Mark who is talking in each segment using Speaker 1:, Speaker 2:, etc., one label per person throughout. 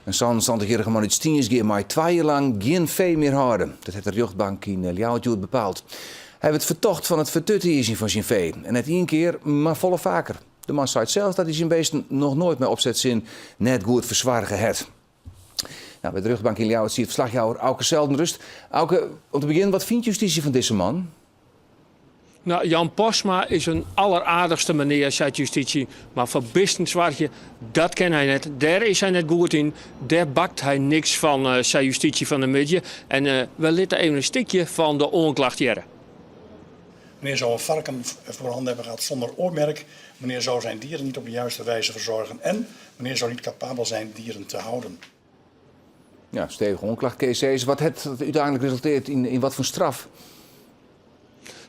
Speaker 1: Een 26-jarige man uit Stiensgeer maar 2 jaar lang geen vee meer houden. Dat heeft de rechtbank in Ljouwert bepaald. Hij werd vertocht van het vertutten van zijn vee. En net 1 keer, maar volle vaker. De man zei zelf dat hij zijn beesten nog nooit meer opzetzin net goed verzwaren had. Nou, bij de rechtbank in Ljouwert ziet verslagjouwer Auke Zeldenrust. Auke, om te beginnen, wat vindt justitie van deze man?
Speaker 2: Nou, Jan Posma is een alleraardigste meneer, zei justitie. Maar voor bistenswartje, dat ken hij net. Daar is hij net goed in. Daar bakt hij niks van, zei justitie van de middag. En we laten even een stukje van de onklacht jaren.
Speaker 3: Meneer zou een varken voorhanden hebben gehad zonder oormerk. Meneer zou zijn dieren niet op de juiste wijze verzorgen. En meneer zou niet capabel zijn dieren te houden.
Speaker 1: Ja, stevige onklacht, Kees. Wat heeft het uiteindelijk resulteerd in wat voor straf?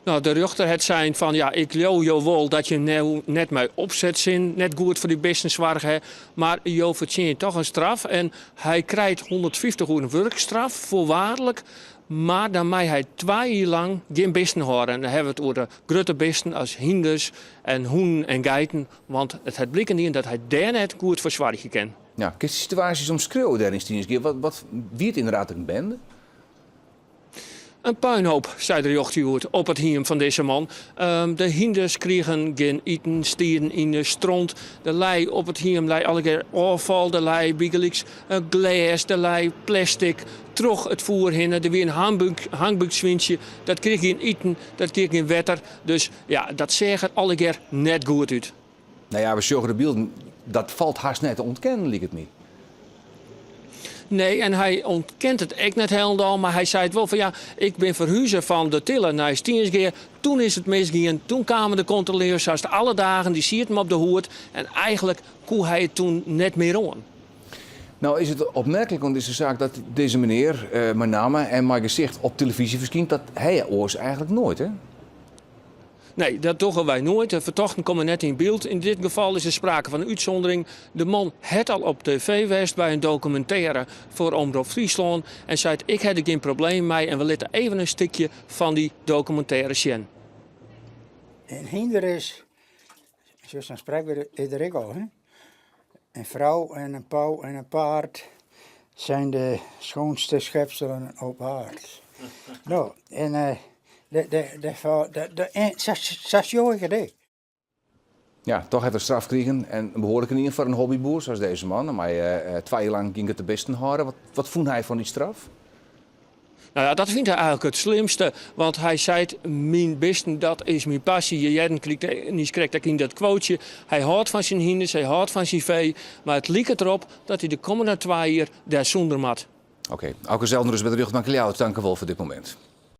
Speaker 2: Nou, de rechter het zijn van, ja, ik wil wel dat je nou net mij opzet zin, net goed voor die businesswaardigheid, maar je verdient toch een straf. En hij krijgt 150 uur een werkstraf, voorwaardelijk, maar dan mag hij 2 jaar lang geen besten houden. En dan hebben we het over grote besten als hinders en hoen en geiten, want het blijkt niet dat hij daar net goed voor zwaardig kent.
Speaker 1: Ja, kun je de situaties omschreeuwen daar in Stiensgeer? Wat wie het inderdaad een bende?
Speaker 2: Een puinhoop, zei de rechter op het hiem van deze man. De hinders kregen geen eten, stieren in de stront. De lei op het hiem lei alle keer afval, de lei biegeliks, glas, de lei plastic. Terug het voer heen, er weer een hangbuikswintje. Dat kreeg geen eten, dat kreeg geen wetter. Dus ja, dat zegt er alle keer net goed uit.
Speaker 1: Nou ja, we zorgen de beelden, dat valt haast net te ontkennen, lijkt het me.
Speaker 2: Nee, en hij ontkent het echt net helemaal, maar hij zei het wel van ja, ik ben verhuizen van de Tiller naar Stiensgeer. Toen is het misgegaan, toen kwamen de controleurs zoals alle dagen, die ziet hem op de hoed. En eigenlijk kon hij het toen net meer aan.
Speaker 1: Nou is het opmerkelijk aan deze zaak dat deze meneer, mijn naam en mijn gezicht op televisie verschijnt, dat hij oors eigenlijk nooit, hè?
Speaker 2: Nee, dat doen wij nooit. De vertochten komen net in beeld. In dit geval is er sprake van een uitzondering. De man het al op tv geweest bij een documentaire voor Omroep Friesland. En zei, ik heb er geen probleem mee. En we laten even een stukje van die documentaire zien.
Speaker 4: Een hinder is, zoals dan spreken we iedereen al, hè? Een vrouw en een pauw en een paard zijn de schoonste schepselen op aarde. Nou, en dat is jouw idee.
Speaker 1: Ja, toch heeft hij straf gekregen en een behoorlijke in voor een hobbyboer zoals deze man. Maar 2 jaar lang ging het de besten houden. Wat vond hij van die straf?
Speaker 2: Nou ja, dat vindt hij eigenlijk het slimste. Want hij zei, mijn besten, dat is mijn passie. Jij krijgt dat in dat quoteje. Hij houdt van zijn hinders, hij houdt van zijn vee. Maar het lijkt erop dat hij de komende 2 jaar daar zonder mat.
Speaker 1: Oké, Auke Zeldenrust bij de rechtbank in Ljouwert. Dank u wel voor dit moment.